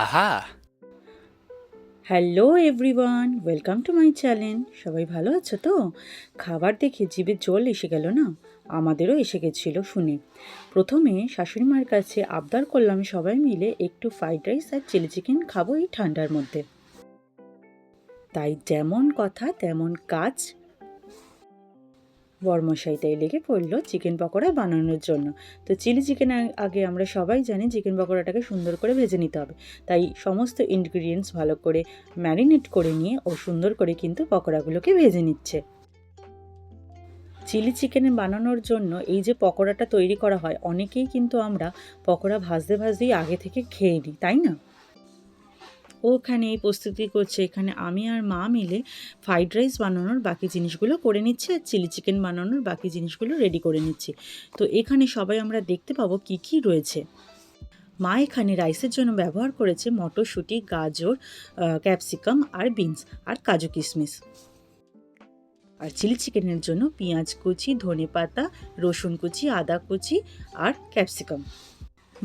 আহা! Hello everyone, welcome to my channel. সবাই ভালো আছো তো? খাবার দেখে জিভে জল এসে গেল না? আমাদেরও এসে গেছিলো শুনে। প্রথমে শাশুড়ি মায়ের কাছে আবদার করলাম সবাই মিলে একটু ফ্রাইড রাইস আর চিলি চিকেন খাবো এই ঠান্ডার মধ্যে। তাই যেমন কথা তেমন কাজ, বরমশাইটাই লেগে পড়লো চিকেন পকোড়া বানানোর জন্য। তো চিলি চিকেন আগে আমরা সবাই জানি চিকেন পকোড়াটাকে সুন্দর করে ভেজে নিতে হবে। তাই সমস্ত ইনগ্রিডিয়েন্টস ভালো করে ম্যারিনেট করে নিয়ে ও সুন্দর করে কিন্তু পকোড়াগুলোকে ভেজে নিচ্ছে। চিলি চিকেন বানানোর জন্য এই যে পকোড়াটা তৈরি করা হয়, অনেকেই কিন্তু আমরা পকোড়া ভাজতে ভাজতেই আগে থেকে খেয়ে নিই, তাই না? ওখানে এই প্রস্তুতি করছে, এখানে আমি আর মা মিলে ফ্রাইড রাইস বানানোর বাকি জিনিসগুলো করে নিচ্ছি আর চিলি চিকেন বানানোর বাকি জিনিসগুলো রেডি করে নিচ্ছি। তো এখানে সবাই আমরা দেখতে পাবো কী কী রয়েছে। মা এখানে রাইসের জন্য ব্যবহার করেছে মটরশুঁটি, গাজর, ক্যাপসিকাম আর বিনস আর কাজু কিশমিশ। আর চিলি চিকেনের জন্য পেঁয়াজ কুচি, ধনেপাতা, রসুন কুচি, আদা কুচি আর ক্যাপসিকাম।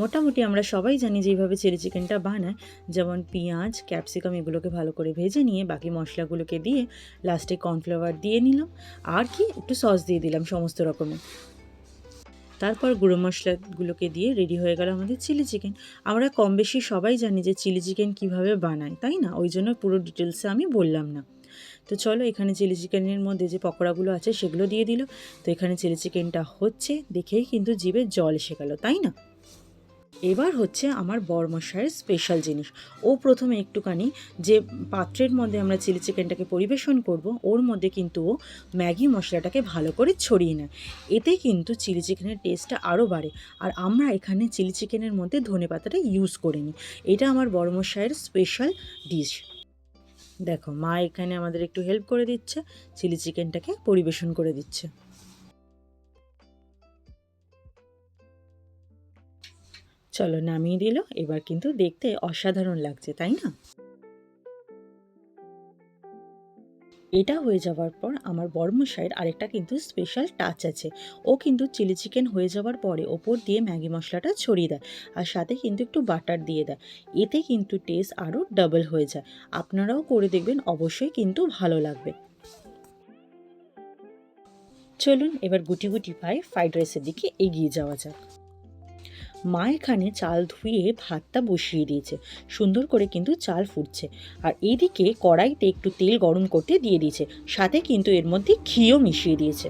মোটামুটি আমরা সবাই জানি যেইভাবে চিলি চিকেনটা বানায়, যেমন পেঁয়াজ, ক্যাপসিকাম এগুলোকে ভালো করে ভেজে নিয়ে বাকি মশলাগুলোকে দিয়ে লাস্টে কর্নফ্লাওয়ার দিয়ে নিলাম আর কি একটু সস দিয়ে দিলাম সমস্ত রকমের। তারপর গুঁড়ো মশলাগুলোকে দিয়ে রেডি হয়ে গেল আমাদের চিলি চিকেন। আমরা কম বেশি সবাই জানি যে চিলি চিকেন কীভাবে বানায়, তাই না? ওই জন্য পুরো ডিটেলসে আমি বললাম না। তো চলো এখানে চিলি চিকেনের মধ্যে যে পকোড়াগুলো আছে সেগুলো দিয়ে দিল। তো এখানে চিলি চিকেনটা হচ্ছে, দেখেই কিন্তু জিভে জল এসে গেল, তাই না? এবার হচ্ছে আমার বরমশাইয়ের স্পেশাল জিনিস। ও প্রথমে একটুখানি যে পাত্রের মধ্যে আমরা চিলি চিকেনটাকে পরিবেশন করব, ওর মধ্যে কিন্তু ও ম্যাগি মশলাটাকে ভালো করে ছড়িয়ে নেয়। এতে কিন্তু চিলি চিকেনের টেস্টটা আরও বাড়ে। আর আমরা এখানে চিলি চিকেনের মধ্যে ধনেপাতাটা ইউজ করিনি। এটা আমার বরমশাইয়ের স্পেশাল ডিশ। দেখো মা এখানে আমাদের একটু হেল্প করে দিচ্ছে, চিলি চিকেনটাকে পরিবেশন করে দিচ্ছে। চলো নামিয়ে দিল। এবার কিন্তু দেখতে অসাধারণ লাগছে, তাই না? এটা হয়ে যাওয়ার পর আমার বরমশাইয়ের আরেকটা কিন্তু স্পেশাল টাচ আছে। ও কিন্তু চিলি চিকেন হয়ে যাওয়ার পরে ওপর দিয়ে ম্যাগি মশলাটা ছড়িয়ে দেয় আর সাথে কিন্তু একটু বাটার দিয়ে দেয়। এতে কিন্তু টেস্ট আরও ডাবল হয়ে যায়। আপনারাও করে দেখবেন, অবশ্যই কিন্তু ভালো লাগবে। চলুন এবার গুটি গুটি পায়ে ফ্রাইড রাইসের দিকে এগিয়ে যাওয়া যাক। মা এখানে চাল ধুয়ে ভাতটা বসিয়ে দিয়েছে, সুন্দর করে কিন্তু চাল ফুটছে। আর এইদিকে কড়াইতে একটু তেল গরম করতে দিয়ে দিয়েছে, সাথে কিন্তু এর মধ্যে ঘিও মিশিয়ে দিয়েছে।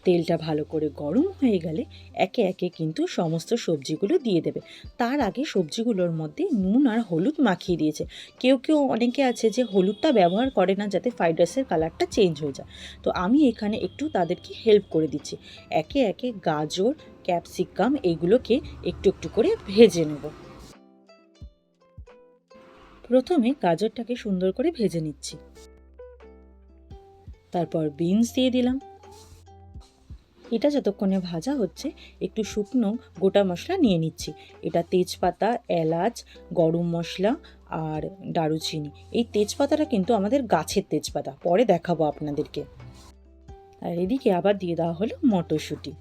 তেলটা ভালো করে গরম হয়ে গেলে একে একে কিন্তু সমস্ত সবজিগুলো দিয়ে দেবে। তার আগে সবজিগুলোর মধ্যে নুন আর হলুদ মাখিয়ে দিয়েছে। কেউ কেউ অনেকে আছে যে হলুদটা ব্যবহার করে না যাতে ফ্রাইড রাইসের কালারটা চেঞ্জ হয়ে যায়। তো আমি এখানে একটু তাদেরকে হেল্প করে দিচ্ছি। একে একে গাজর, ক্যাপসিকাম এইগুলোকে একটু একটু করে ভেজে নেব। প্রথমে গাজরটাকে সুন্দর করে ভেজে নিচ্ছি, তারপর বিনস দিয়ে দিলাম। এটা যতক্ষণে ভাজা হচ্ছে একটু শুকনো গোটা মশলা নিয়ে নিচ্ছি। এটা তেজপাতা, এলাচ, গরম মশলা আর দারুচিনি। এই তেজপাতাটা কিন্তু আমাদের গাছের তেজপাতা, পরে দেখাবো আপনাদেরকে। আর এদিকে আবার দিয়ে দেওয়া হলো মটরশুঁটি।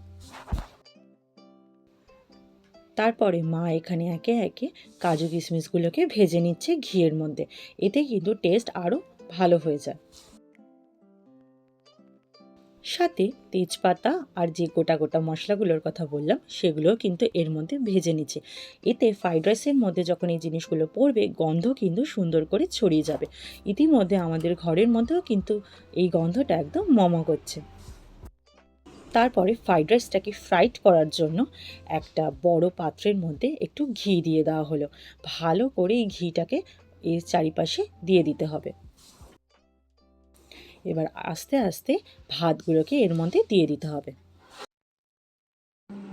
তারপরে মা এখানে একে একে কাজু কিশমিশগুলোকে ভেজে নিচ্ছে ঘিয়ের মধ্যে। এতে কিন্তু টেস্ট আরও ভালো হয়ে যায়। সাথে তেজপাতা আর যে গোটা গোটা মশলাগুলোর কথা বললাম সেগুলোও কিন্তু এর মধ্যে ভেজে নিচ্ছে। এতে ফ্রাইড রাইসের মধ্যে যখন এই জিনিসগুলো পড়বে গন্ধ কিন্তু সুন্দর করে ছড়িয়ে যাবে। ইতিমধ্যে আমাদের ঘরের মধ্যেও কিন্তু এই গন্ধটা একদম করছে। তারপরে ফ্রাইড রাইসটাকে ফ্রাইড করার জন্য একটা বড় পাত্রের মধ্যে একটু ঘি দিয়ে দেওয়া হলো। ভালো করে এই ঘিটাকে এর চারিপাশে দিয়ে দিতে হবে। এবার আস্তে আস্তে ভাতগুলোকে এর মধ্যে দিয়ে দিতে হবে।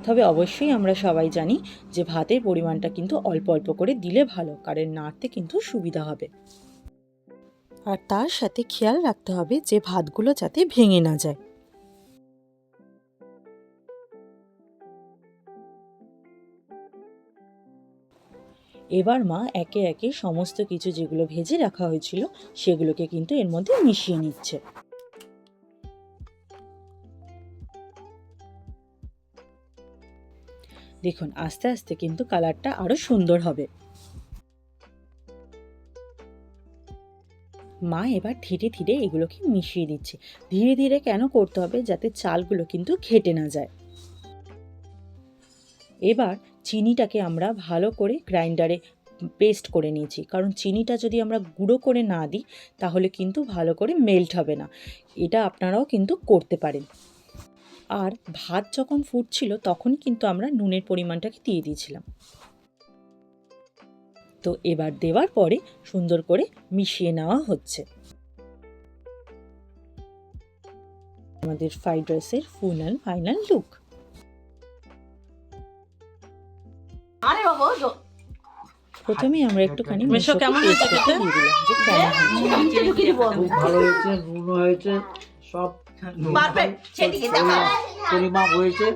তবে অবশ্যই আমরা সবাই জানি যে ভাতের পরিমাণটা কিন্তু অল্প অল্প করে দিলে ভালো, কারণ নাড়তে কিন্তু সুবিধা হবে। আর তার সাথে খেয়াল রাখতে হবে যে ভাতগুলো যাতে ভেঙে না যায়। এবার মা একে একে সমস্ত কিছু যেগুলো ভেজে রাখা হয়েছিল সেগুলোকে কিন্তু এর মধ্যে মিশিয়ে নিচ্ছে। দেখুন আস্তে আস্তে কিন্তু কালারটা আরও সুন্দর হবে। মা এবার ধীরে ধীরে এগুলোকে মিশিয়ে দিচ্ছে। ধীরে ধীরে কেন করতে হবে? যাতে চালগুলো কিন্তু ঘেটে না যায়। এবার চিনিটাকে আমরা ভালো করে গ্রাইন্ডারে পেস্ট করে নিয়েছি, কারণ চিনিটা যদি আমরা গুঁড়ো করে না দিই তাহলে কিন্তু ভালো করে মেল্ট হবে না। এটা আপনারাও কিন্তু করতে পারেন। আর ভাত যখন ফুটছিল তখনই কিন্তু আমরা নুনের পরিমাণটাকে দিয়ে দিয়েছিলাম। তো এবার দেওয়ার পরে সুন্দর করে মিশিয়ে নেওয়া হচ্ছে। আমাদের ফ্রাইড রাইসের ফুল অ্যান্ড ফাইনাল লুক। প্রথমেই আমরা একটুখানি কেমন হয়েছে দিয়ে দিলাম যে কেমন খুব ভালো হয়েছে, নুন হয়েছে, সব পরিমাপ হয়েছে।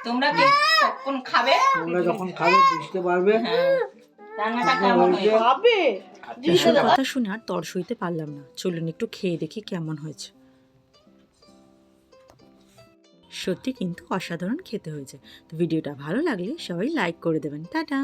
তোমরা কখন খাবে? তোমরা যখন খাবে বুঝতে পারবে। রান্নাটা কেমন হয়েছে? এসব কথা শুনে আর তর সইতে পারলাম না। চলুন একটু খেয়ে দেখি কেমন হয়েছে। সত্যি কিন্তু অসাধারণ খেতে হয়েছে। তো ভিডিওটা ভালো লাগলে সবাই লাইক করে দেবেন। টাটা।